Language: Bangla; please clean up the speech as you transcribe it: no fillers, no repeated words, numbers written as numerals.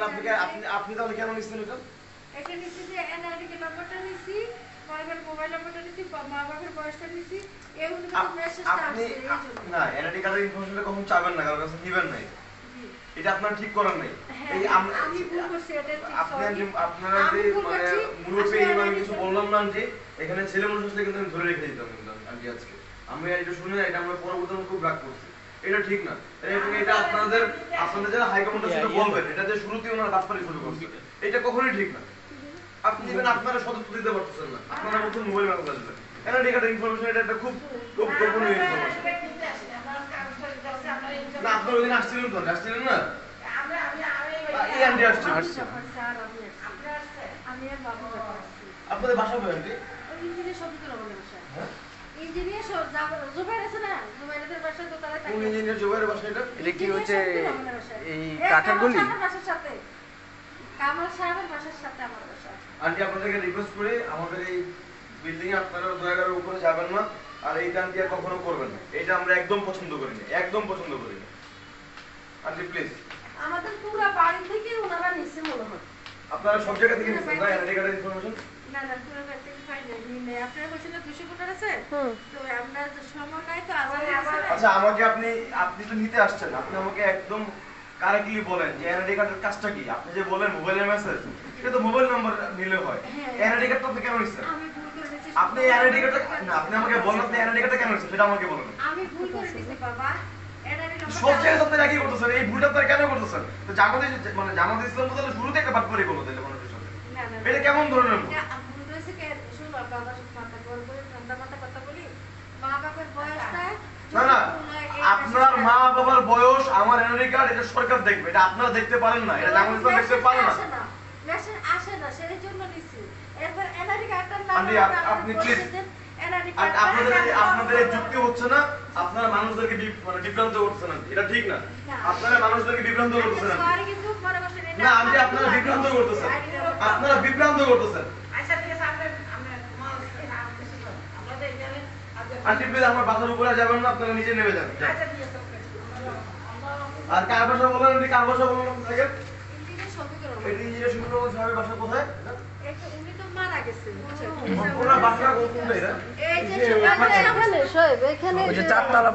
তাহলে আপনি তাহলে কেন নিছেন এটা? এটা নিছি যে এনআইডি কে নম্বরটা নিছি, মায়ের মোবাইল নাম্বারটা নিছি, মা বাবার বয়সটা নিছি, এই অনুযায়ী মেসেজটা আসছে এই জন্য। না, এনআইডি কার্ডের ইনফরমেশনটা কখন চাবেন না, কারণ কাছে দিবেন নাই। এটা আপনারা ঠিক করেন নাই। এই আমি ভুল করছি, এটা ঠিক। আপনারা যে মানে মুরব্বি মানে কিছু বললাম না আন্টি, এখানে ছেলে মানুষ আসলে কিন্তু আমি ধরে রেখে দিতাম কিন্তু আন্টি আজকে। আমি এটা শুনে এটা আমরা পরবর্তীতে খুব রাগ করছি। এটা ঠিক না। এবং এটা আপনাদের যারা হাই কমান্ডের সাথে বলবেন, এটা যে শুরুতেই ওনারা কাজপারি শুরু করছে, এটা কখনোই ঠিক না। আপনি দিবেন, আপনারা সতর্ক দিতে পারতেছেন না, আপনারা নতুন মোবাইল মেসেজ আসবে। এনআইডি কার্ডের ইনফরমেশন এটা একটা খুব খুব গোপনীয় ইনফরমেশন। না, আপনারা ওইদিন আসছিলেন তো, আসছিলেন না? এই আন্টি আসছে। আপনাদের বাসা কোথায় আন্টি? ইঞ্জিনিয়ার শফিকুর রহমানের বাসা। ইঞ্জিনিয়ার জুবাইর আছে না, জুবাইরের বাসায় দোকানে থাকে। কোন ইঞ্জিনিয়ার জুবাইরের বাসা এটা? এটা কি হচ্ছে এই কাঠের গলি? আমার বাসার সাথে, কামাল সাহেবের বাসার সাথে আমার বাসা। আন্টি আপনাদেরকে রিকোয়েস্ট করি, আমাদের এই বিল্ডিং এ আপনারা দয়া করে উপরে যাবেন না, আর এই কান্তি আর কখনো করবেন না। এটা আমরা একদম পছন্দ করি না, একদম পছন্দ করি না। Aunty please. আমাদের পুরো বাড়ি থেকে ওনারা নিছে মনে হয়। আপনারা সব জায়গা থেকে নিছেন না এনআইডি কার্ডের ইনফরমেশন? না না, পুরো বাড়ি থেকে পাই না। আপনারা বলছেন না 200 কোটার আছে, তো আমরা সময় নাই তো আবার। আচ্ছা, আমাকে আপনি তো নিতে আসছেন, আপনি আমাকে একদম কারেক্টলি বলেন যে এনআইডি কার্ডের কাজটা কি। আপনি যে বলেন মোবাইলের মেসেজ, এটা তো মোবাইল নাম্বার নিলে হয়। এনআইডি কার্ডটা আপনি কেন নিছেন? আমি ভুল করে দিয়েছি। আপনি এনআইডি কার্ডটা না, আপনি আমাকে বলেন আপনি এনআইডি কার্ডটা কেন নিছেন, সেটা আমাকে বলেন। আমি ভুল করে দিয়েছি বাবা। সব জায়গায় আপনি একই করতেছেন, এই ভুলটা আপনারা কেন করতেছেন? তো জামাত ইসলাম তো তাহলে শুরুতে একটা বাদ করে বলো তাহলে মানুষের সাথে। না না, এটা কেমন ধরনের ভুল? ভুল হয়েছে কে? শুনুন বাবা, মাথা গরম করে ঠান্ডা মাথা কথা বলি। মা বাবার বয়সটা না না, আপনার মা বাবার বয়স, আমার এনআইডি কার্ড, এটা সরকার দেখবে, এটা আপনারা দেখতে পারেন না, এটা জামাত ইসলাম দেখতে পারে না। মেশিন আসে না, সেই জন্য নিছি। এরপর এনআইডি কার্ডটার নাম আপনি প্লিজ, এনআইডি আর কার্ড আপনাদের এই যুক্তি হচ্ছে না, আপনারা মানুষদেরকে মানে বিভ্রান্ত করতেছেন। এটা ঠিক না, আপনারা মানুষদেরকে বিভ্রান্ত করতেছেন। সরি কিন্তু মনে করছেন এটা না আন্টি, আপনারা বিভ্রান্ত করতেছেন, আপনারা বিভ্রান্ত করতেছেন। আন্টি প্লিজ, আমার বাসার উপরে যাবেন না, আপনারা নিচে নেমে যান। আর কার বাসা বলেন আন্টি, কার বাসা বলেন আপনাকে? ইঞ্জিনিয়ার শফিকুর রহমান। এটা ইঞ্জিনিয়ার শফিকুর রহমান সাহেবের বাসা কোথায়? উনি তো মারা গেছেন, বুঝছেন? ওনার বাসা কোথায়? এই যে ওই যে 4 তলা